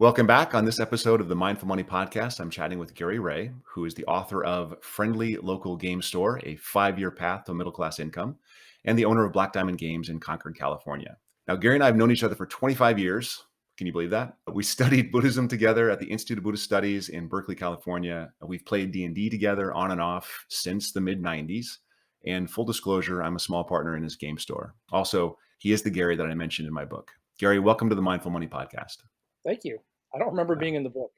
Welcome back. On this episode of the Mindful Money Podcast, I'm chatting with Gary Ray, who is the author of Friendly Local Game Store, a 5-year path to middle class income, and the owner of Black Diamond Games in Concord, California. Now, Gary and I have known each other for 25 years. Can you believe that? We studied Buddhism together at the Institute of Buddhist Studies in Berkeley, California. We've played D&D together on and off since the mid-90s. And full disclosure, I'm a small partner in his game store. Also, he is the Gary that I mentioned in my book. Gary, welcome to the Mindful Money Podcast. Thank you. I don't remember being in the book.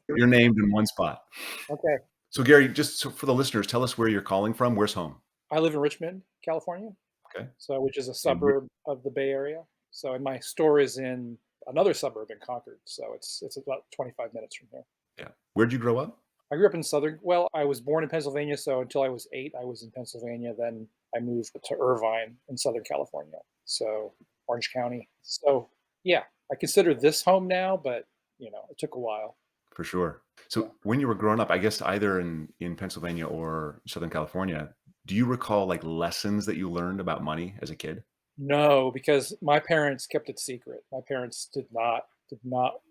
You're named in one spot. Okay. So Gary, for the listeners, tell us where you're calling from. Where's home? I live in Richmond, California, Okay. which is a And suburb of the Bay Area. And my store is in another suburb in Concord. So it's about 25 minutes from here. yeah, where'd you grow up? I grew up in I was born in Pennsylvania. So until I was 8, I was in Pennsylvania. Then I moved to Irvine in Southern California. So Orange County. So yeah, I consider this home now, but it took a while. For sure. So when you were growing up, I guess either in Pennsylvania or Southern California, do you recall like lessons that you learned about money as a kid? No, because my parents kept it secret. My parents did not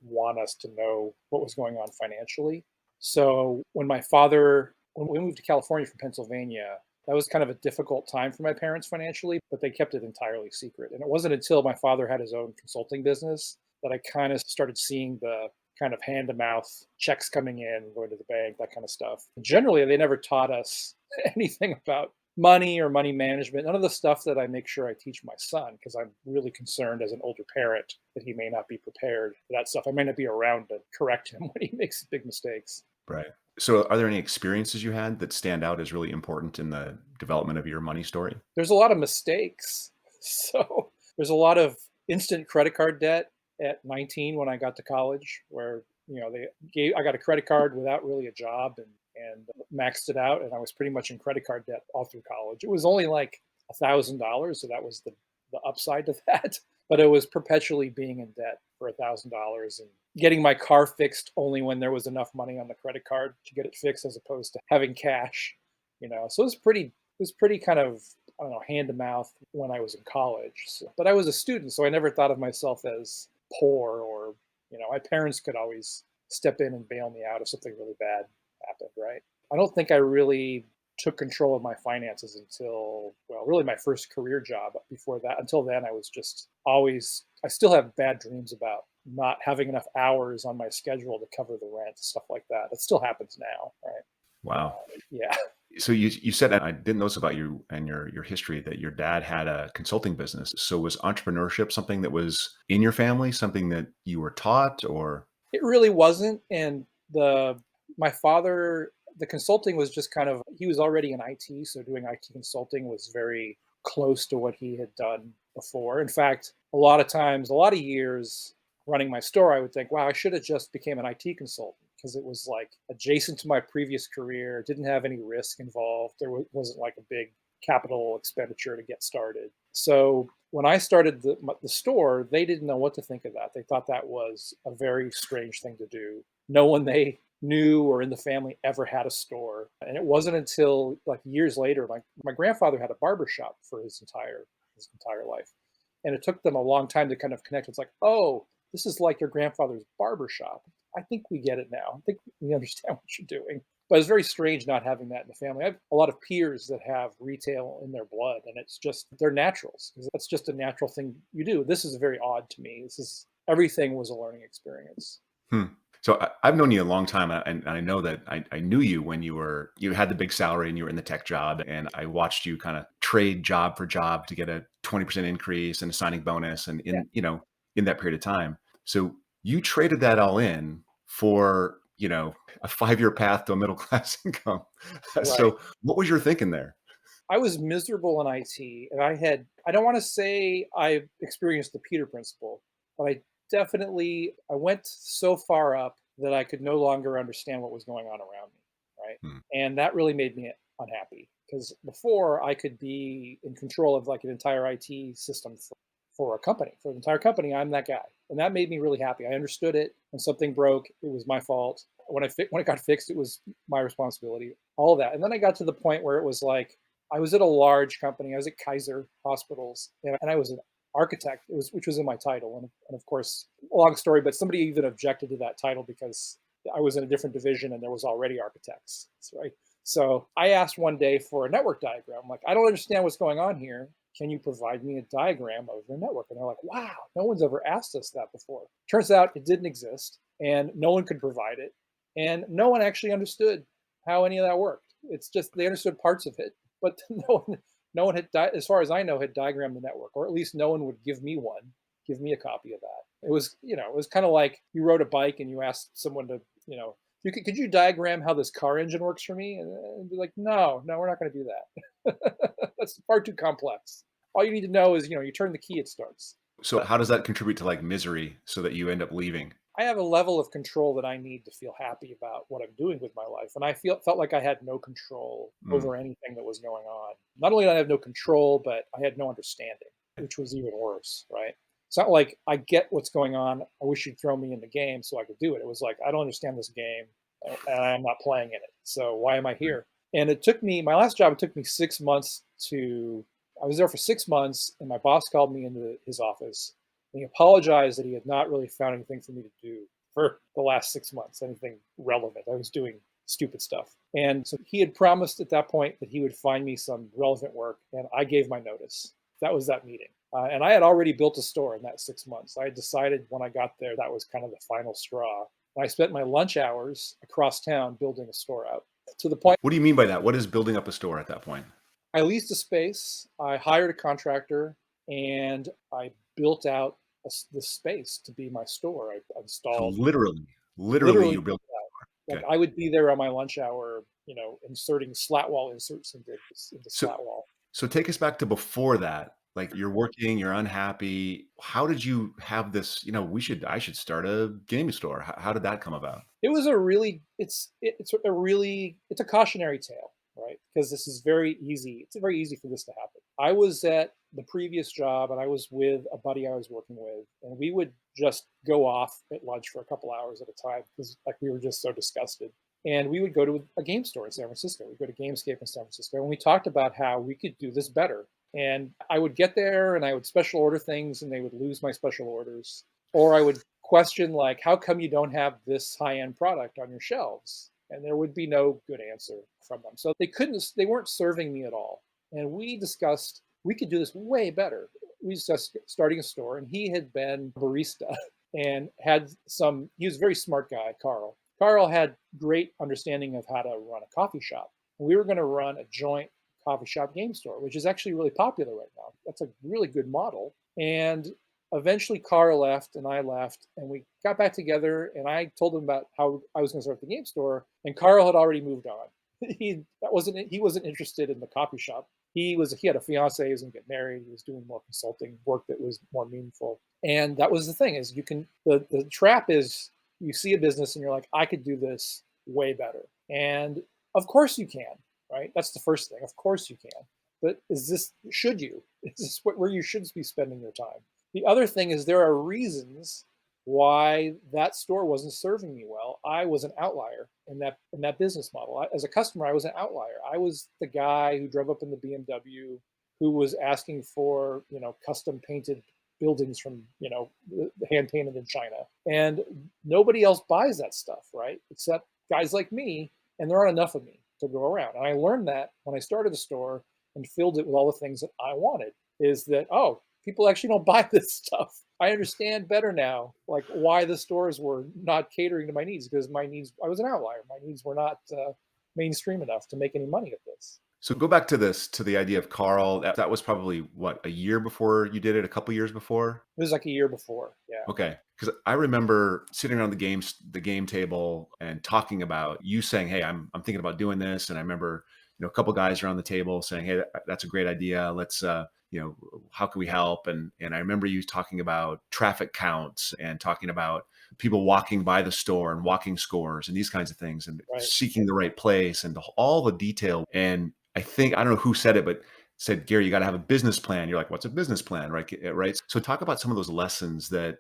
want us to know what was going on financially. So when we moved to California from Pennsylvania, that was kind of a difficult time for my parents financially, but they kept it entirely secret. And it wasn't until my father had his own consulting business that I kind of started seeing the kind of hand to mouth checks coming in, going to the bank, that kind of stuff. Generally, they never taught us anything about money or money management, none of the stuff that I make sure I teach my son, because I'm really concerned as an older parent that he may not be prepared for that stuff. I may not be around to correct him when he makes big mistakes. Right. So are there any experiences you had that stand out as really important in the development of your money story? There's a lot of mistakes. So there's a lot of instant credit card debt at 19 when I got to college, where I got a credit card without really a job and maxed it out, and I was pretty much in credit card debt all through college. It was only like $1,000, so that was the upside to that. But it was perpetually being in debt for $1,000 and getting my car fixed only when there was enough money on the credit card to get it fixed, as opposed to having cash. So it was pretty kind of, I don't know, hand to mouth when I was in college. But I was a student, so I never thought of myself as poor, or my parents could always step in and bail me out if something really bad happened, right? I don't think I really took control of my finances until, well, really my first career job. Until then, I still have bad dreams about not having enough hours on my schedule to cover the rent, stuff like that. It still happens now, right? Wow. Yeah. So you said, I didn't notice about you and your history, that your dad had a consulting business. So was entrepreneurship something that was in your family, something that you were taught, or? It really wasn't. And my father, the consulting was just kind of, he was already in IT, so doing IT consulting was very close to what he had done before. In fact, a lot of years running my store, I would think, wow, I should have just became an IT consultant, because it was like adjacent to my previous career, didn't have any risk involved. There wasn't like a big capital expenditure to get started. So when I started the store, they didn't know what to think of that. They thought that was a very strange thing to do. No one they knew or in the family ever had a store. And it wasn't until like years later, my grandfather had a barber shop for his entire life. And it took them a long time to kind of connect. It's like, oh, this is like your grandfather's barber shop. I think we get it now. I think we understand what you're doing. But it's very strange not having that in the family. I have a lot of peers that have retail in their blood, and it's just, they're naturals. That's just a natural thing you do. This is very odd to me. Everything was a learning experience. So I've known you a long time, and I know that I knew you when you had the big salary and you were in the tech job, and I watched you kind of trade job for job to get a 20% increase and a signing bonus, and in that period of time. So you traded that all in for a 5-year path to a middle class income. Right. So what was your thinking there? I was miserable in IT, and I don't want to say I experienced the Peter principle, but I went so far up that I could no longer understand what was going on around me, right? And that really made me unhappy, because before I could be in control of like an entire IT system for the entire company. I'm that guy, and that made me really happy. I understood it. When something broke, it was my fault. When it got fixed, it was my responsibility. All of that, and then I got to the point where it was like I was at a large company. I was at Kaiser Hospitals, and I was architect, which was in my title, and of course, long story, but somebody even objected to that title because I was in a different division and there was already architects, right? So I asked one day for a network diagram. I'm like, I don't understand what's going on here. Can you provide me a diagram of the network? And they're like, wow, no one's ever asked us that before. Turns out it didn't exist and no one could provide it. And no one actually understood how any of that worked. It's just they understood parts of it, but no one had, as far as I know, had diagrammed the network, or at least no one would give me one, give me a copy of that. It was, it was kind of like you rode a bike and you asked someone to, could you diagram how this car engine works for me? And be like, no, we're not going to do that. That's far too complex. All you need to know is, you turn the key, it starts. So how does that contribute to like misery so that you end up leaving? I have a level of control that I need to feel happy about what I'm doing with my life, and I felt like I had no control Mm. over anything that was going on. Not only did I have no control, but I had no understanding, which was even worse, right? It's not like I get what's going on. I wish you'd throw me in the game so I could do it. It was like I don't understand this game, and I'm not playing in it. So why am I Right. here? And it took me my last job. It took me 6 months to. I was there for 6 months, and my boss called me into his office and he apologized that he had not really found anything for me to do for the last 6 months, anything relevant. I was doing stupid stuff. And so he had promised at that point that he would find me some relevant work, and I gave my notice. That was that meeting. And I had already built a store in that 6 months. I had decided when I got there that was kind of the final straw. And I spent my lunch hours across town building a store out to the point What do you mean by that? What is building up a store at that point? I leased a space, I hired a contractor, and I built out the space to be my store. I So installed literally literally you built. like Okay. I would be there on my lunch hour, inserting slat wall inserts into So slat wall. so take us back to before that. Like you're working, you're unhappy. How did you have this, I should start a gaming store. How did that come about? It was a really it's a cautionary tale, right? Because this is very easy. It's very easy for this to happen. I was at the previous job and I was with a buddy I was working with, and we would just go off at lunch for a couple hours at a time because like we were just so disgusted. And we would go to a game store in San Francisco. We'd go to Gamescape in San Francisco, and we talked about how we could do this better. And I would get there and I would special order things, and they would lose my special orders, or I would question like, how come you don't have this high-end product on your shelves? And there would be no good answer from them. So they weren't serving me at all. And we discussed we could do this way better. We discussed starting a store, and he had been a barista and he was a very smart guy, Carl. Carl had great understanding of how to run a coffee shop. And we were going to run a joint coffee shop game store, which is actually really popular right now. That's a really good model. And eventually Carl left and I left, and we got back together, and I told him about how I was going to start the game store, and Carl had already moved on. He wasn't interested in the coffee shop. He had a fiance, he was going to get married, he was doing more consulting work that was more meaningful. And that was the thing is the trap is you see a business and you're like, I could do this way better. And of course you can, right? That's the first thing. Of course you can. But should you? Is this where you should be spending your time? The other thing is there are reasons why that store wasn't serving me well. I was an outlier in that business model. As a customer, I was an outlier. I was the guy who drove up in the BMW, who was asking for custom painted buildings from hand painted in China, and nobody else buys that stuff, right? Except guys like me, and there aren't enough of me to go around. And I learned that when I started the store and filled it with all the things that I wanted. Is that people actually don't buy this stuff. I understand better now, like why the stores were not catering to my needs because I was an outlier. My needs were not mainstream enough to make any money at this. So go back to the idea of Carl. That was probably what, a year before you did it, a couple years before? It was like a year before. Yeah. Okay, because I remember sitting around the game table and talking about you saying, "Hey, I'm thinking about doing this," and I remember a couple guys around the table saying, "Hey, that's a great idea. Let's how can we help?" And I remember you talking about traffic counts and talking about people walking by the store and walking scores and these kinds of things and Right. seeking the right place and all the detail. And I don't know who said it, but said, Gary, you got to have a business plan. You're like, what's a business plan? Right. Right. So talk about some of those lessons that,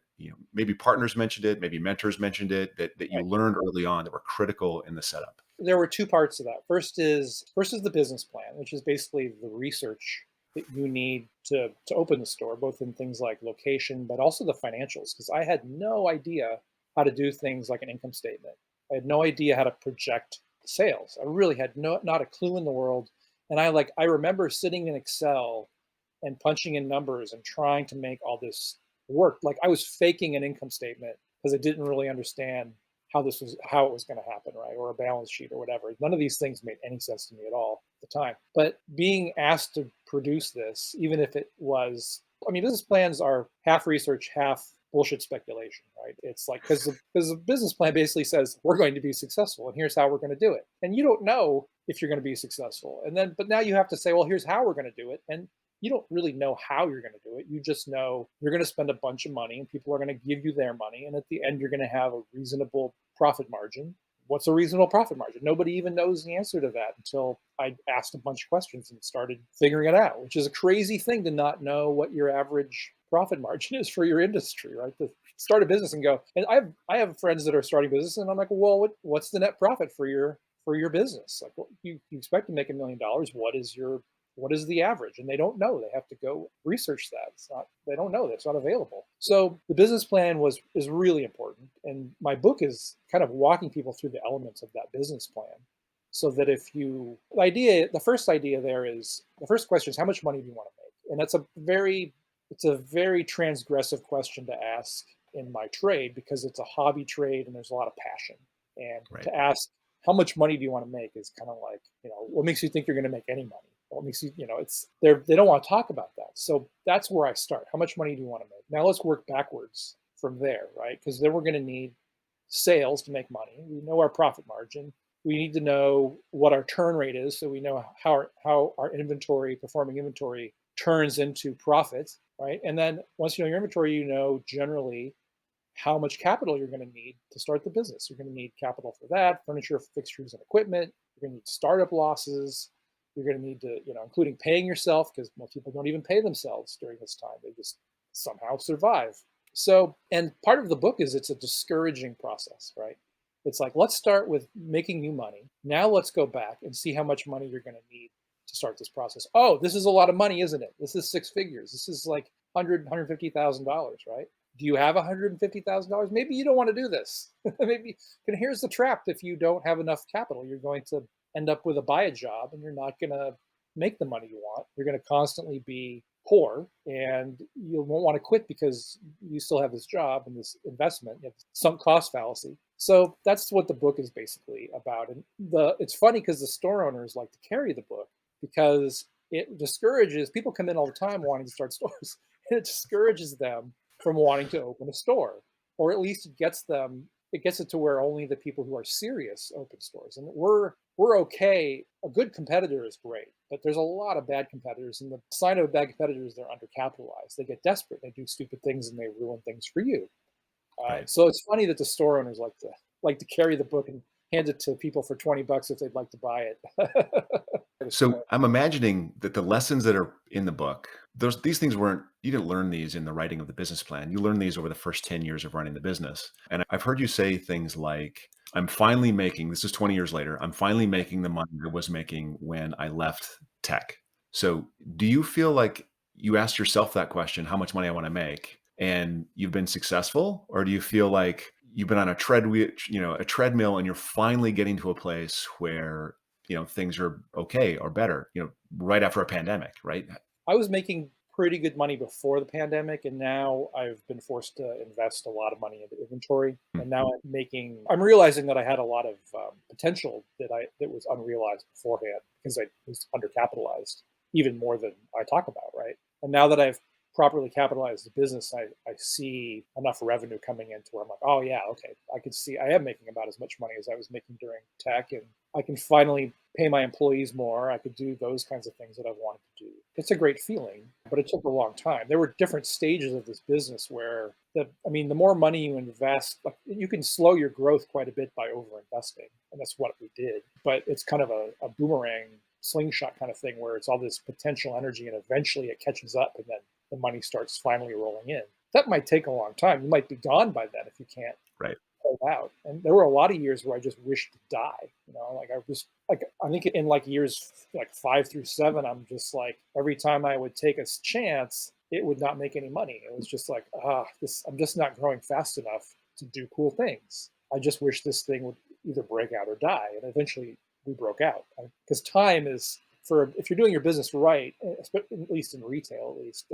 maybe partners mentioned it, maybe mentors mentioned it, that you Right. learned early on that were critical in the setup. There were two parts to that. First is the business plan, which is basically the research that you need to open the store, both in things like location, but also the financials. Because I had no idea how to do things like an income statement. I had no idea how to project sales. I really had not a clue in the world. And I remember sitting in Excel and punching in numbers and trying to make all this work. Like I was faking an income statement because I didn't really understand how it was going to happen, right? Or a balance sheet or whatever. None of these things made any sense to me at all at the time. But being asked to produce this, even if it was, I mean, business plans are half research, half bullshit speculation, right? It's like because the business plan basically says we're going to be successful and here's how we're going to do it, and you don't know if you're going to be successful, and then but now you have to say, well, here's how we're going to do it, and you don't really know how you're going to do it. You just know you're going to spend a bunch of money and people are going to give you their money. And at the end, you're going to have a reasonable profit margin. What's a reasonable profit margin? Nobody even knows the answer to that until I asked a bunch of questions and started figuring it out, which is a crazy thing to not know what your average profit margin is for your industry, right? To start a business and go, and I have friends that are starting business, and I'm like, well, what's the net profit for your business? Like, well, you expect to make $1 million. What is the average? And they don't know. They have to go research that. They don't know. That's not available. So the business plan is really important. And my book is kind of walking people through the elements of that business plan. So that the first idea there is, the first question is, how much money do you want to make? And it's a very transgressive question to ask in my trade because it's a hobby trade and there's a lot of passion. And Right. to ask, how much money do you want to make is kind of like, what makes you think you're going to make any money? What makes you, they don't want to talk about that. So that's where I start. How much money do you want to make? Now let's work backwards from there, right? Because then we're going to need sales to make money. We know our profit margin. We need to know what our turn rate is, so we know how our performing inventory turns into profit, right? And then once you know your inventory, you know generally how much capital you're going to need to start the business. You're going to need capital for that, furniture, fixtures, and equipment. You're going to need startup losses. You're going to need to, including paying yourself, because most people don't even pay themselves during this time. They just somehow survive. So, and part of the book is it's a discouraging process, right? It's like, let's start with making you money. Now let's go back and see how much money you're going to need to start this process. Oh, this is a lot of money, isn't it? This is six figures. This is like $150,000, right? Do you have $150,000? Maybe you don't want to do this. Maybe, and here's the trap: if you don't have enough capital, you're going to end up with buy a job, and you're not going to make the money you want. You're going to constantly be poor, and you won't want to quit because you still have this job and this investment. You have sunk cost fallacy. So that's what the book is basically about. And it's funny because the store owners like to carry the book because it discourages people. Come in all the time wanting to start stores. And it discourages them from wanting to open a store, or at least it gets it to where only the people who are serious open stores. And we're okay. A good competitor is great, but there's a lot of bad competitors, and the sign of a bad competitor is they're undercapitalized. They get desperate, they do stupid things, and they ruin things for you. Right. So it's funny that the store owners like to carry the book and hand it to people for $20 if they'd like to buy it. So I'm imagining that the lessons that are in the book, these things you didn't learn these in the writing of the business plan. You learned these over the first 10 years of running the business. And I've heard you say things like, this is 20 years later, I'm finally making the money I was making when I left tech. So do you feel like you asked yourself that question, how much money I want to make, and you've been successful? Or do you feel like you've been on a treadmill and you're finally getting to a place where things are okay or better, right after a pandemic, right? I was making pretty good money before the pandemic, and now I've been forced to invest a lot of money into inventory. Hmm. And now I'm realizing that I had a lot of potential that was unrealized beforehand because I was undercapitalized, even more than I talk about, right? And now that I've properly capitalized the business, I see enough revenue coming in to where I'm like, oh yeah, okay, I could see I am making about as much money as I was making during tech, and I can finally pay my employees more. I could do those kinds of things that I've wanted to do. It's a great feeling, but it took a long time. There were different stages of this business where the more money you invest, like, you can slow your growth quite a bit by over investing, and that's what we did. But it's kind of a boomerang slingshot kind of thing where it's all this potential energy, and eventually it catches up, and then the money starts finally rolling in. That might take a long time. You might be gone by then if you can't Right. hold out. And there were a lot of years where I just wished to die. Like I was like, I think in like years like 5 through 7, I'm just like, every time I would take a chance, it would not make any money. It was just like, I'm just not growing fast enough to do cool things. I just wish this thing would either break out or die. And eventually we broke out, because time is, for if you're doing your business right, at least in retail, at least,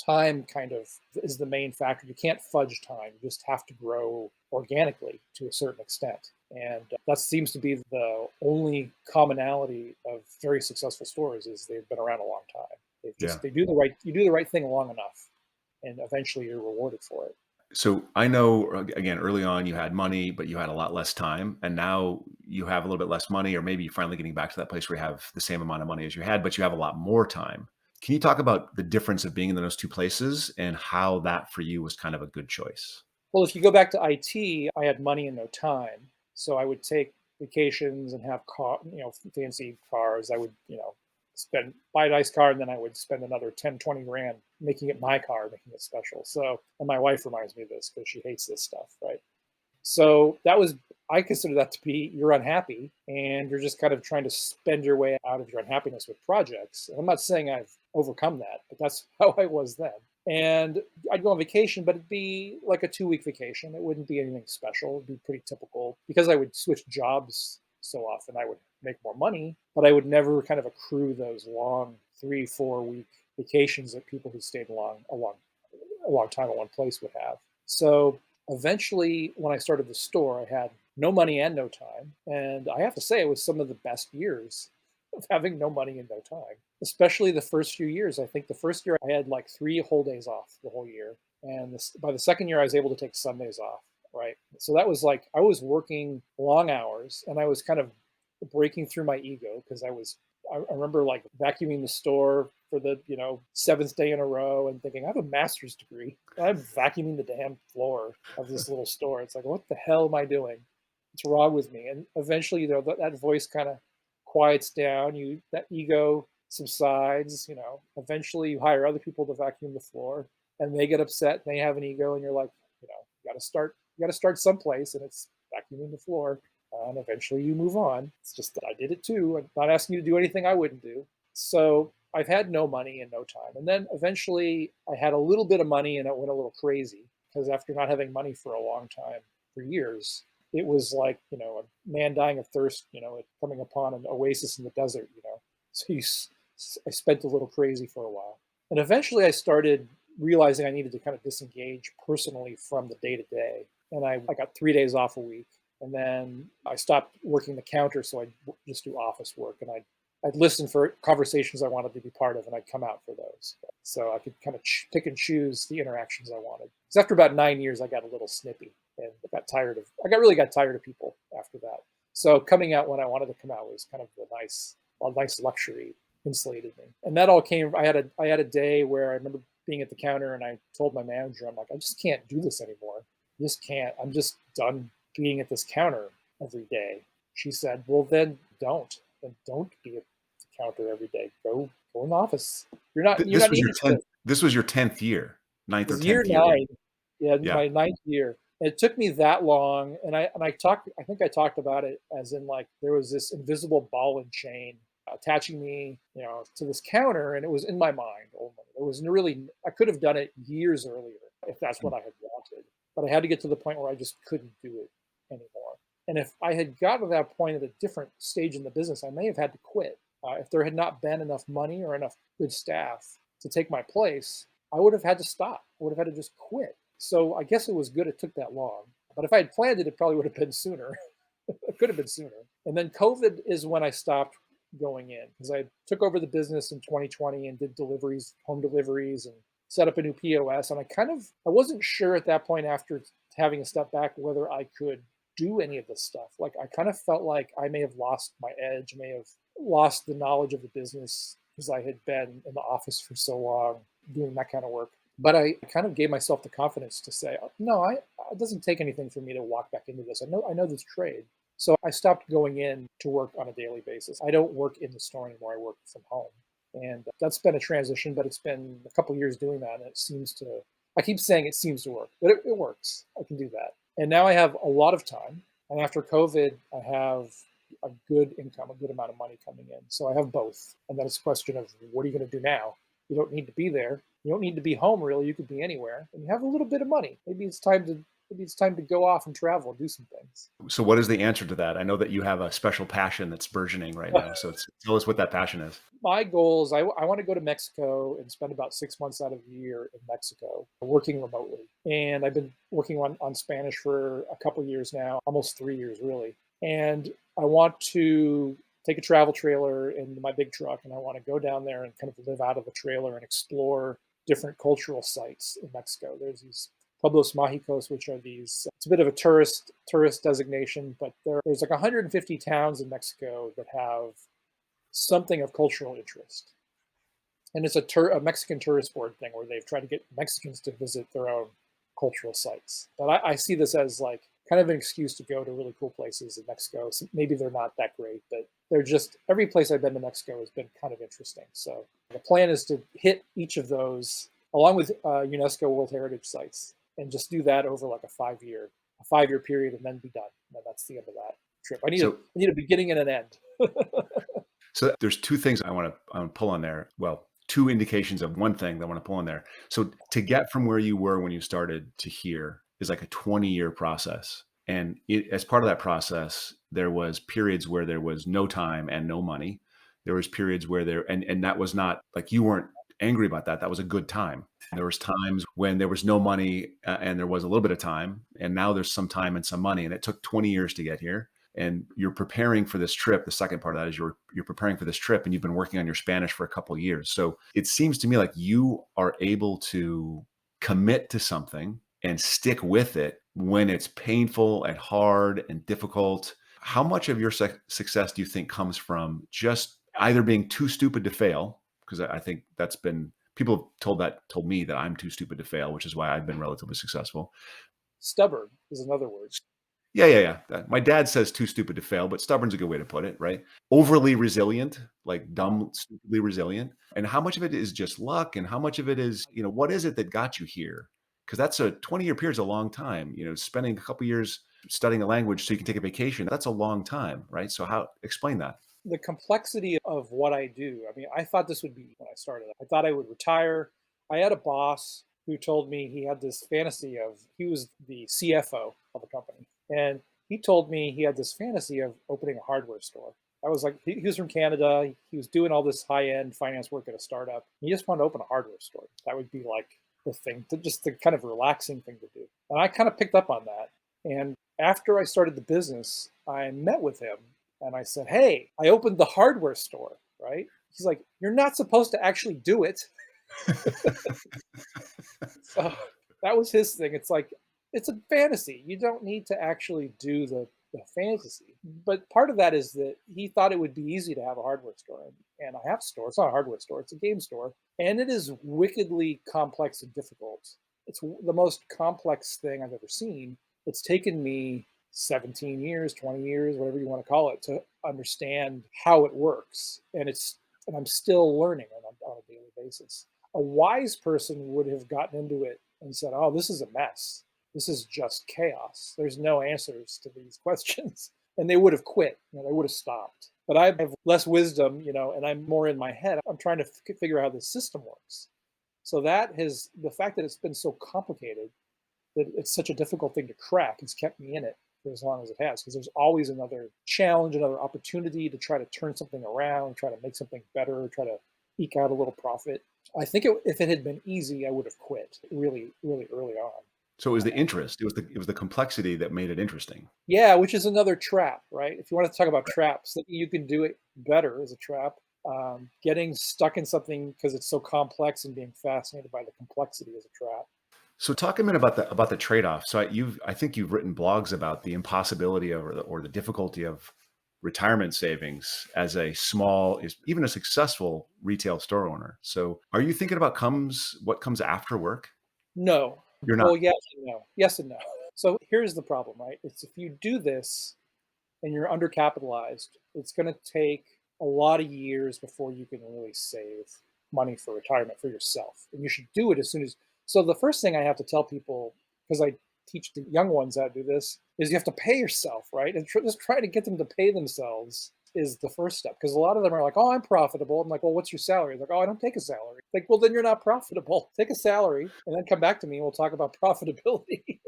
time kind of is the main factor. You can't fudge time. You just have to grow organically to a certain extent. And that seems to be the only commonality of very successful stores, is they've been around a long time. Yeah. They do the right, you do the right thing long enough, and eventually you're rewarded for it. So I know, again, early on you had money, but you had a lot less time. And now you have a little bit less money, or maybe you're finally getting back to that place where you have the same amount of money as you had, but you have a lot more time. Can you talk about the difference of being in those two places and how that for you was kind of a good choice? Well, if you go back to IT, I had money and no time. So I would take vacations and have fancy cars. I would, buy a nice car, and then I would spend another 10, 20 grand making it my car, making it special. So, and my wife reminds me of this because she hates this stuff, right? So I consider that to be, you're unhappy and you're just kind of trying to spend your way out of your unhappiness with projects. And I'm not saying I've overcome that, but that's how I was then. And I'd go on vacation, but it'd be like a 2-week vacation. It wouldn't be anything special. It'd be pretty typical, because I would switch jobs so often. I would make more money, but I would never kind of accrue those long 3, 4 week vacations that people who stayed a long time in one place would have. So eventually, when I started the store, I had no money and no time. And I have to say, it was some of the best years of having no money and no time, especially the first few years. I think the first year I had like 3 whole days off the whole year. And by the second year, I was able to take Sundays off. Right. So that was like, I was working long hours, and I was kind of breaking through my ego, because I remember like vacuuming the store for the 7th day in a row and thinking, I have a master's degree. I'm vacuuming the damn floor of this little store. It's like, what the hell am I doing? What's wrong with me? And eventually, that voice kind of quiets down. That ego subsides. Eventually you hire other people to vacuum the floor, and they get upset and they have an ego, and you're like, you got to start someplace, and it's vacuuming the floor. And eventually you move on. It's just that I did it too. I'm not asking you to do anything I wouldn't do. So I've had no money and no time. And then eventually I had a little bit of money, and it went a little crazy, because after not having money for a long time, for years, it was like, a man dying of thirst, coming upon an oasis in the desert. So I spent a little crazy for a while. And eventually I started realizing I needed to kind of disengage personally from the day to day. And I got 3 days off a week. And then I stopped working the counter, so I'd just do office work, and I'd listen for conversations I wanted to be part of, and I'd come out for those. So I could kind of pick and choose the interactions I wanted. Because after about 9 years, I got a little snippy and really got tired of people after that. So coming out when I wanted to come out was kind of a nice luxury, insulated me. And that all came. I had a day where I remember being at the counter, and I told my manager, I'm like, I just can't do this anymore. I just can't. I'm just done being at this counter every day. She said, well, then don't be at the counter every day. Go in the office. You're This not was your needed to. 10th. This was your 10th year, ninth It or was year 10th year. 9. Yeah, Yeah. my ninth year. And it took me that long. And I think I talked about it as in, like, there was this invisible ball and chain attaching me, to this counter, and it was in my mind only. It was really, I could have done it years earlier if that's what I had wanted. But I had to get to the point where I just couldn't do it anymore. And if I had gotten to that point at a different stage in the business, I may have had to quit. If there had not been enough money or enough good staff to take my place, I would have had to stop. I would have had to just quit. So I guess it was good it took that long. But if I had planned it, it probably would have been sooner. It could have been sooner. And then COVID is when I stopped going in, because I took over the business in 2020 and did deliveries, home deliveries, and set up a new POS. And I wasn't sure at that point, after having a step back, whether I could do any of this stuff. Like, I kind of felt like I may have lost my edge, may have lost the knowledge of the business, because I had been in the office for so long doing that kind of work. But I kind of gave myself the confidence to say, no, it doesn't take anything for me to walk back into this. I know this trade. So I stopped going in to work on a daily basis. I don't work in the store anymore. I work from home. And that's been a transition, but it's been a couple of years doing that. And I keep saying it seems to work, but it works. I can do that. And now I have a lot of time. And after COVID, I have a good income, a good amount of money coming in. So I have both. And then it's a question of what are you going to do now? You don't need to be there. You don't need to be home really. You could be anywhere. And you have a little bit of money. Maybe it's time to go off and travel, do some things. So what is the answer to that? I know that you have a special passion that's burgeoning right now. So tell us what that passion is. My goal is I want to go to Mexico and spend about 6 months out of the year in Mexico working remotely. And I've been working on Spanish for a couple years now, almost 3 years really. And I want to take a travel trailer in my big truck and I want to go down there and kind of live out of the trailer and explore different cultural sites in Mexico. There's these Pueblos Mágicos, which are these, it's a bit of a tourist designation, but there's like 150 towns in Mexico that have something of cultural interest. And it's a Mexican tourist board thing where they've tried to get Mexicans to visit their own cultural sites. But I see this as like kind of an excuse to go to really cool places in Mexico. So maybe they're not that great, but they're just, every place I've been to Mexico has been kind of interesting. So the plan is to hit each of those along with UNESCO World Heritage sites and just do that over like a 5 year period and then be done. And that's the end of that trip. So I need a beginning and an end. So there's two things I want to pull on there. Well, two indications of one thing that I want to pull on there. So to get from where you were when you started to here is like a 20-year process. And as part of that process, there was periods where there was no time and no money. There was periods where and that was not like you weren't angry about that. That was a good time. There was times when there was no money and there was a little bit of time, and now there's some time and some money, and it took 20 years to get here. And you're preparing for this trip. The second part of that is you're preparing for this trip, and you've been working on your Spanish for a couple of years. So it seems to me like you are able to commit to something and stick with it when it's painful and hard and difficult. How much of your success do you think comes from just either being too stupid to fail? Because I think that's been people have told me that I'm too stupid to fail, which is why I've been relatively successful. Stubborn is another word. Yeah. My dad says too stupid to fail, but stubborn's a good way to put it, right? Overly resilient, like dumb, stupidly resilient. And how much of it is just luck and how much of it is, what is it that got you here? Because that's a 20-year period is a long time, spending a couple years studying a language so you can take a vacation. That's a long time, right? So explain that. The complexity of what I do. I mean, I thought this would be when I started. I thought I would retire. I had a boss who told me he had this fantasy of, he was the CFO of a company. And he told me he had this fantasy of opening a hardware store. I was like, he was from Canada. He was doing all this high-end finance work at a startup. He just wanted to open a hardware store. That would be like the thing, just the kind of relaxing thing to do. And I kind of picked up on that. And after I started the business, I met with him and I said, hey, I opened the hardware store, right? He's like, you're not supposed to actually do it. So that was his thing. It's like, it's a fantasy. You don't need to actually do the fantasy. But part of that is that he thought it would be easy to have a hardware store. And I have a store. It's not a hardware store. It's a game store. And it is wickedly complex and difficult. It's the most complex thing I've ever seen. It's taken me 17 years, 20 years, whatever you want to call it, to understand how it works. And I'm still learning on a daily basis. A wise person would have gotten into it and said, oh, this is a mess. This is just chaos. There's no answers to these questions. And they would have quit. They would have stopped. But I have less wisdom, and I'm more in my head. I'm trying to figure out how the system works. So the fact that it's been so complicated, that it's such a difficult thing to crack, has kept me in it for as long as it has, because there's always another challenge, another opportunity to try to turn something around, try to make something better, try to eke out a little profit. I think if it had been easy, I would have quit really, really early on. So it was the interest. It was the complexity that made it interesting. Yeah, which is another trap, right? If you want to talk about traps, that you can do it better as a trap. Getting stuck in something because it's so complex and being fascinated by the complexity is a trap. So talk a minute about the trade-off. So I think you've written blogs about the impossibility or the difficulty of retirement savings as even a successful retail store owner. So are you thinking about what comes after work? No. You're not. Well, yes and no. Yes and no. So here's the problem, right? It's if you do this and you're undercapitalized, it's going to take a lot of years before you can really save money for retirement for yourself. And you should do it as soon as. So the first thing I have to tell people, because teach the young ones how to do this is you have to pay yourself, right? And just try to get them to pay themselves is the first step, because a lot of them are like, "Oh, I'm profitable." I'm like, "Well, what's your salary?" Like, "Oh, I don't take a salary." Like, "Well, then you're not profitable. Take a salary and then come back to me and we'll talk about profitability."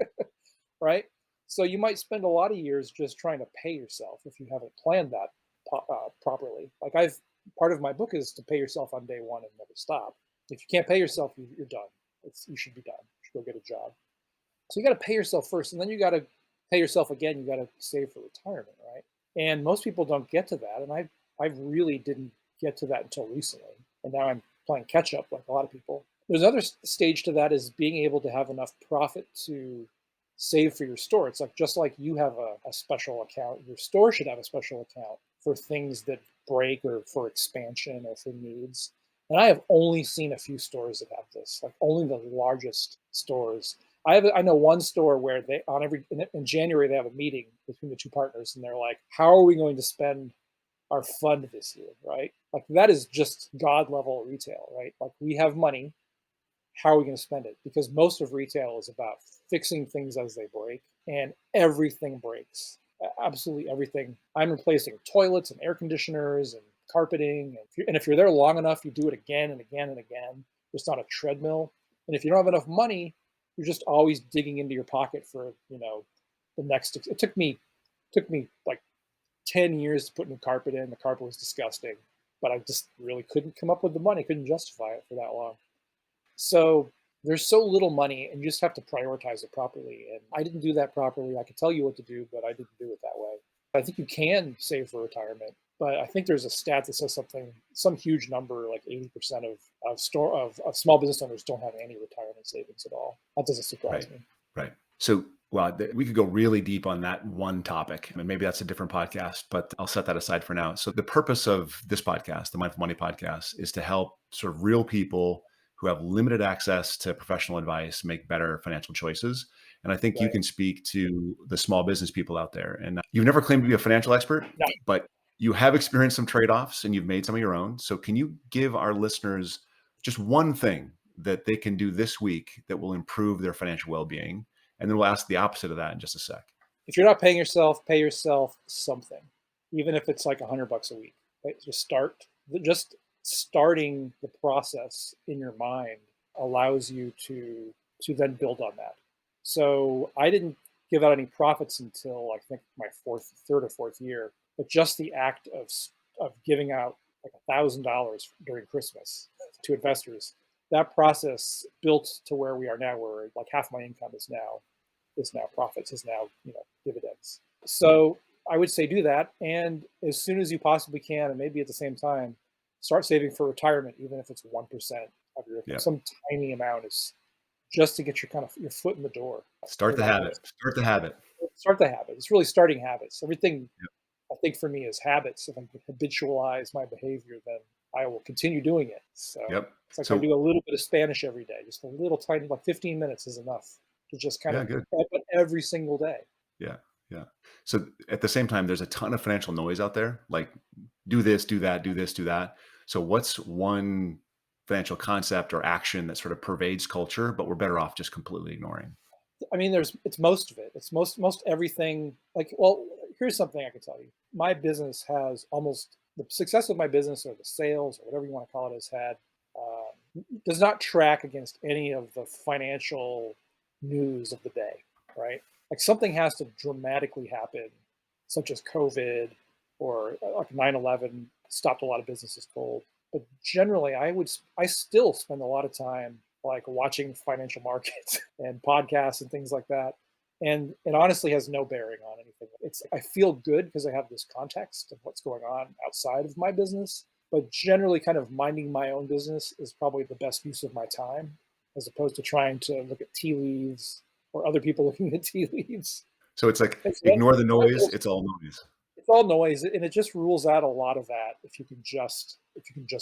Right? So you might spend a lot of years just trying to pay yourself if you haven't planned that properly. Like I've part of my book is to pay yourself on day one and never stop. If you can't pay yourself, you're done. You should be done. You should go get a job. So you got to pay yourself first, and then you got to pay yourself again. You got to save for retirement, right? And most people don't get to that, and I really didn't get to that until recently, and now I'm playing catch up like a lot of people. There's another stage to that is being able to have enough profit to save for your store. It's like just like you have a special account, your store should have a special account for things that break or for expansion or for needs. And I have only seen a few stores that have this, like only the largest stores. I know one store where they on every in January they have a meeting between the two partners and they're like, how are we going to spend our fund this year, right? Like that is just god level retail, right? Like we have money, how are we going to spend it? Because most of retail is about fixing things as they break, and everything breaks. Absolutely everything. I'm replacing toilets and air conditioners and carpeting. And if you're there long enough, you do it again and again and again. It's not a treadmill. And if you don't have enough money, you're just always digging into your pocket for, the next. It took me like 10 years to put new carpet in. The carpet was disgusting, but I just really couldn't come up with the money, couldn't justify it for that long. So there's so little money, and you just have to prioritize it properly. And I didn't do that properly. I could tell you what to do, but I didn't do it that way. I think you can save for retirement, but I think there's a stat that says some huge number, like 80% of small business owners don't have any retirement savings at all. That doesn't surprise Right. me. Right. So, well, we could go really deep on that one topic, and maybe that's a different podcast, but I'll set that aside for now. So, the purpose of this podcast, the Mindful Money podcast, is to help sort of real people who have limited access to professional advice make better financial choices. And I think you Right? can speak to the small business people out there. And you've never claimed to be a financial expert, No. but you have experienced some trade offs and you've made some of your own. So, can you give our listeners just one thing that they can do this week that will improve their financial well being? And then we'll ask the opposite of that in just a sec. If you're not paying yourself, pay yourself something, even if it's like $100 a week. Right? Just start. Just starting the process in your mind allows you to then build on that. So I didn't give out any profits until I think my third or fourth year, but just the act of giving out like $1,000 during Christmas to investors, that process built to where we are now, where like half my income is now profits, is now dividends. So I would say do that, and as soon as you possibly can, and maybe at the same time, start saving for retirement, even if it's 1% of your income. Yeah. Some tiny amount is just to get your foot in the door. Start Put it the out habit. Start the habit. there. Start the habit. It's really starting habits. Everything Yep. I think for me is habits. If I can habitualize my behavior, then I will continue doing it. So Yep. it's like I So, do a little bit of Spanish every day, just a little tiny, like 15 minutes is enough to just kind yeah, of, good. but every single day. Yeah. Yeah. So at the same time, there's a ton of financial noise out there. Like do this, do that, do this, do that. So what's one financial concept or action that sort of pervades culture, but we're better off just completely ignoring? I mean, it's most of it. It's most everything. Like, well, here's something I can tell you. My business has almost the success of my business, or the sales, or whatever you want to call it, has had does not track against any of the financial news of the day, right? Like something has to dramatically happen, such as COVID or like 9/11 stopped a lot of businesses cold. But generally, I still spend a lot of time like watching financial markets and podcasts and things like that. And it honestly has no bearing on anything. I feel good because I have this context of what's going on outside of my business. But generally, kind of minding my own business is probably the best use of my time, as opposed to trying to look at tea leaves or other people looking at tea leaves. So it's like It's, ignore the that noise. rules, It's all noise. it's all noise, and it just rules out a lot of that if you can just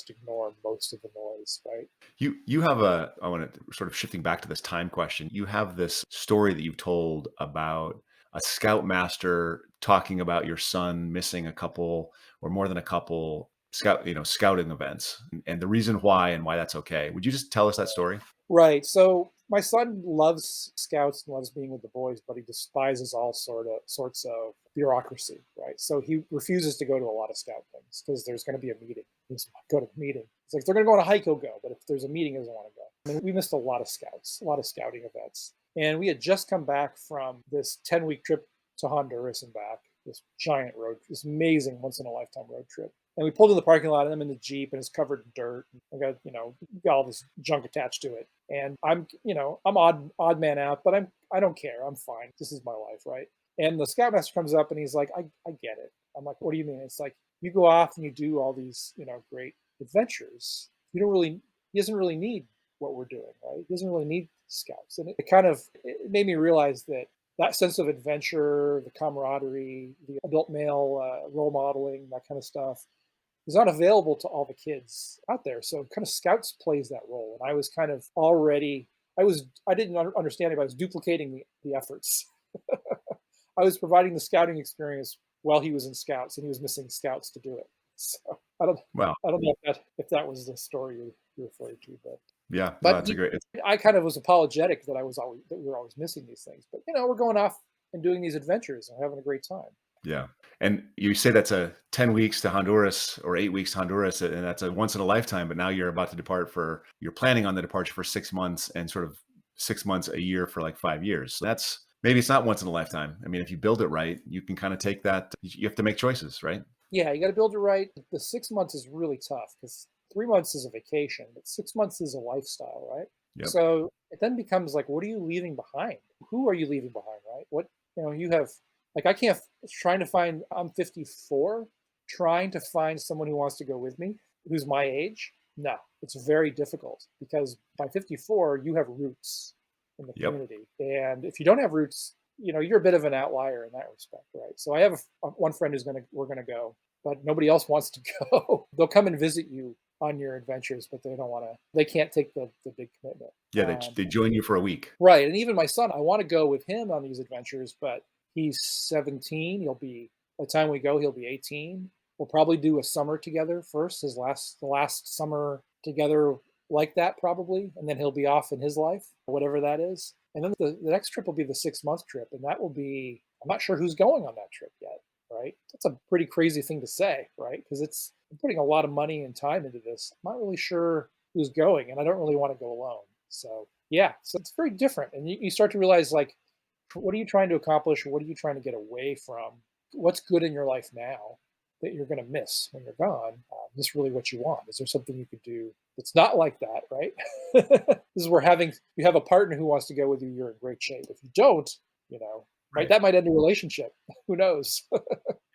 ignore most of the noise, right? You have I want to sort of shifting back to this time question. You have this story that you've told about a scoutmaster talking about your son missing a couple or more than a couple scouting events and the reason why and why that's okay. Would you just tell us that story? Right. So My son loves scouts and loves being with the boys, but he despises all sorts of bureaucracy, right? So he refuses to go to a lot of scout things because there's going to be a meeting. He doesn't want to go to the meeting. It's like if they're going to go on a hike, he'll go, but if there's a meeting, he doesn't want to go. I mean, we missed a lot of scouts, a lot of scouting events, and we had just come back from this 10-week trip to Honduras and back. This giant road, this amazing once in a lifetime road trip. And we pulled in the parking lot, and I'm in the Jeep, and it's covered in dirt. I got, got all this junk attached to it. And I'm odd man out, but I don't care. I'm fine. This is my life, right? And the scoutmaster comes up and he's like, I get it. I'm like, what do you mean? It's like you go off and you do all these, great adventures. He doesn't really need what we're doing, right? He doesn't really need scouts. And it made me realize that sense of adventure, the camaraderie, the adult male role modeling, that kind of stuff is not available to all the kids out there. So kind of scouts plays that role. And I was kind of already, I didn't understand it, but I was duplicating the efforts. I was providing the scouting experience while he was in scouts, and he was missing scouts to do it. So Well, I don't know if that was the story you referred to, yeah, no, but that's a great. I kind of was apologetic that we were always missing these things. But we're going off and doing these adventures and having a great time. Yeah. And you say that's a 10 weeks to Honduras or 8 weeks to Honduras, and that's a once in a lifetime, but now you're about to you're planning on the departure for 6 months and sort of 6 months a year for like 5 years. So maybe it's not once in a lifetime. I mean, if you build it right, you can kind of take that. You have to make choices, right? Yeah, you got to build it right. The 6 months is really tough because 3 months is a vacation, but 6 months is a lifestyle, right? Yep. So it then becomes like, what are you leaving behind? Who are you leaving behind, right? You have, like, I can't, trying to find, I'm 54, trying to find someone who wants to go with me, who's my age. No, it's very difficult because by 54, you have roots in the Yep. community. And if you don't have roots, you're a bit of an outlier in that respect, right? So I have one friend we're going to go, but nobody else wants to go. They'll come and visit you on your adventures, but they can't take the big commitment. Yeah. They join you for a week. Right. And even my son, I want to go with him on these adventures, but he's 17. By the time we go, he'll be 18. We'll probably do a summer together first, the last summer together like that probably. And then he'll be off in his life, whatever that is. And then the next trip will be the 6 month trip. And that will be, I'm not sure who's going on that trip yet, right? That's a pretty crazy thing to say, right? Because I'm putting a lot of money and time into this. I'm not really sure who's going, and I don't really want to go alone. So yeah, so it's very different. And you start to realize, like, what are you trying to accomplish? What are you trying to get away from? What's good in your life now that you're going to miss when you're gone? Is this really what you want? Is there something you could do that's not like that, right? This is where you have a partner who wants to go with you, you're in great shape. If you don't, Right. that might end a relationship. Who knows?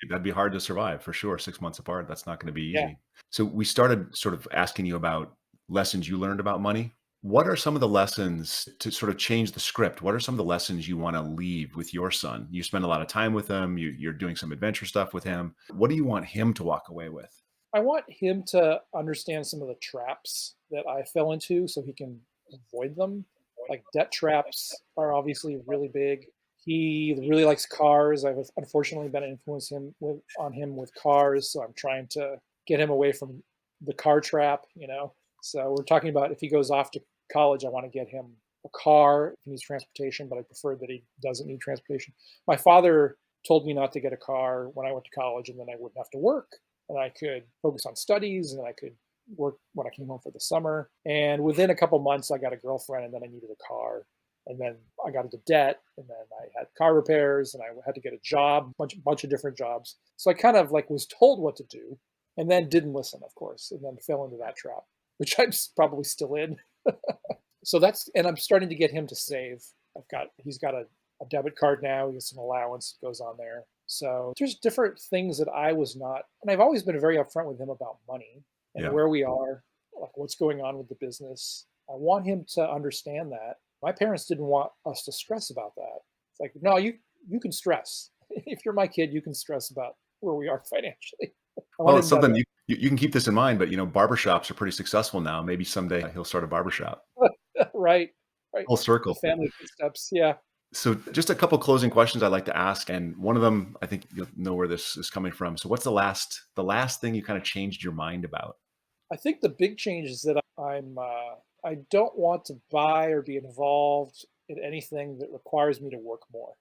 That'd be hard to survive for sure. 6 months apart. That's not going to be Yeah. easy. So we started sort of asking you about lessons you learned about money. What are some of the lessons to sort of change the script? What are some of the lessons you want to leave with your son? You spend a lot of time with him. You're doing some adventure stuff with him. What do you want him to walk away with? I want him to understand some of the traps that I fell into so he can avoid them. Like debt traps are obviously really big. He really likes cars. I've unfortunately been on him with cars, so I'm trying to get him away from the car trap. So we're talking about if he goes off to college, I want to get him a car if he needs transportation, but I prefer that he doesn't need transportation. My father told me not to get a car when I went to college, and then I wouldn't have to work, and I could focus on studies, and I could work when I came home for the summer. And within a couple months, I got a girlfriend, and then I needed a car. And then I got into debt, and then I had car repairs, and I had to get a job, bunch of different jobs. So I kind of like was told what to do, and then didn't listen, of course, and then fell into that trap, which I'm probably still in. So and I'm starting to get him to save. He's got a debit card now. He gets some allowance goes on there. So there's different things that I was not, and I've always been very upfront with him about money and Yeah. where we are, like what's going on with the business. I want him to understand that. My parents didn't want us to stress about that. It's like, no, you can stress. If you're my kid, you can stress about where we are financially. I Well, want it's him something you can keep this in mind, but barbershops are pretty successful now. Maybe someday he'll start a barbershop. to right, right. Full The circle. family footsteps. Yeah. So just a couple closing questions I'd like to ask. And one of them, I think you'll know where this is coming from. So what's the last thing you kind of changed your mind about? I think the big change is that I'm I don't want to buy or be involved in anything that requires me to work more.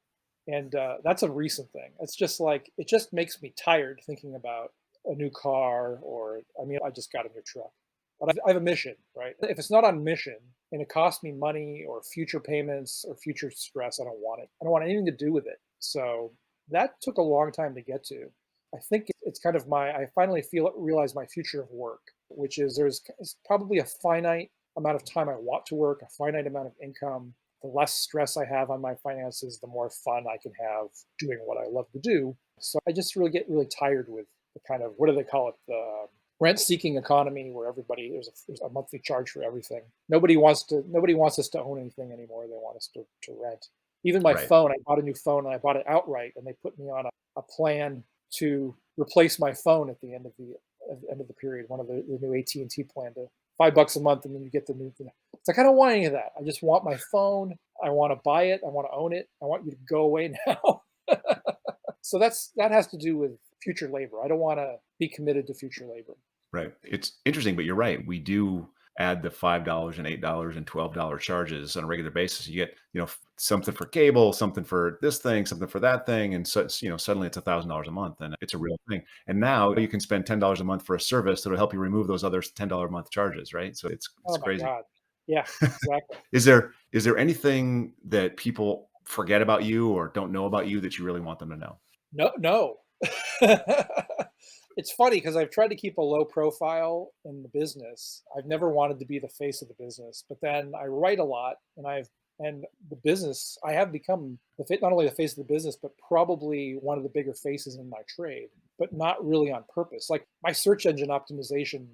And that's a recent thing. It's just like, it just makes me tired thinking about a new car or, I mean, I just got a new truck. But I have a mission, right? If it's not on mission and it costs me money or future payments or future stress, I don't want it. I don't want anything to do with it. So that took a long time to get to. I think it's kind of I finally realize my future of work, which is it's probably a finite amount of time I want to work, a finite amount of income. The less stress I have on my finances, the more fun I can have doing what I love to do. So I just really get really tired with the kind of, what do they call it? The rent-seeking economy where everybody there's a monthly charge for everything. Nobody wants us to own anything anymore. They want us to rent. Even my Right. phone, I bought a new phone and I bought it outright, and they put me on a plan to replace my phone at the end of the period. One of the new AT&T plan to $5 a month, and then you get the new. It's like I don't want any of that. I just want my phone. I want to buy it. I want to own it. I want you to go away now. So that has to do with future labor. I don't want to be committed to future labor. Right. It's interesting, but you're right. We do add the $5 and $8 and $12 charges on a regular basis. You get, something for cable, something for this thing, something for that thing. And so, suddenly it's $1,000 a month and it's a real thing. And now you can spend $10 a month for a service that'll help you remove those other $10 a month charges. Right. So it's Oh my crazy. god. Yeah, exactly. Is there anything that people forget about you or don't know about you that you really want them to know? No, no. It's funny because I've tried to keep a low profile in the business. I've never wanted to be the face of the business, but then I write a lot, and the business I have become not only the face of the business, but probably one of the bigger faces in my trade, but not really on purpose. Like my search engine optimization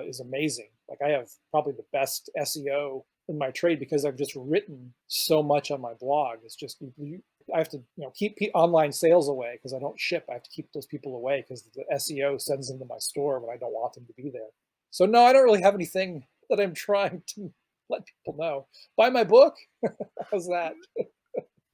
is amazing. Like I have probably the best SEO in my trade because I've just written so much on my blog. It's just I have to keep online sales away because I don't ship. I have to keep those people away because the SEO sends them to my store when I don't want them to be there. So no, I don't really have anything that I'm trying to let people know. Buy my book. How's that?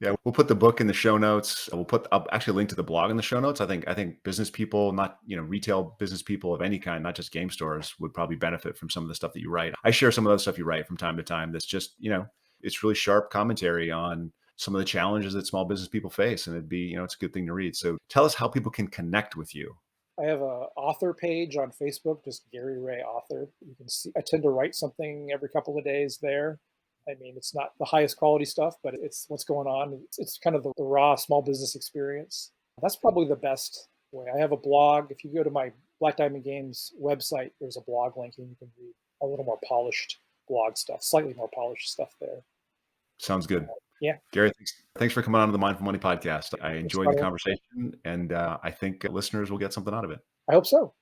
Yeah, we'll put the book in the show notes. I'll actually link to the blog in the show notes. I think business people, not, retail business people of any kind, not just game stores, would probably benefit from some of the stuff that you write. I share some of the stuff you write from time to time. That's just, it's really sharp commentary on some of the challenges that small business people face. And it'd be, it's a good thing to read. So tell us how people can connect with you. I have a author page on Facebook, just Gary Ray Author. You can see I tend to write something every couple of days there. I mean, it's not the highest quality stuff, but it's what's going on. It's kind of the raw small business experience. That's probably the best way. I have a blog. If you go to my Black Diamond Games website, there's a blog link and you can read a little more polished blog stuff, slightly more polished stuff there. Sounds good. Yeah, Gary, thanks for coming on to the Mindful Money podcast. I it's enjoyed the fun. conversation and I think listeners will get something out of it. I hope so.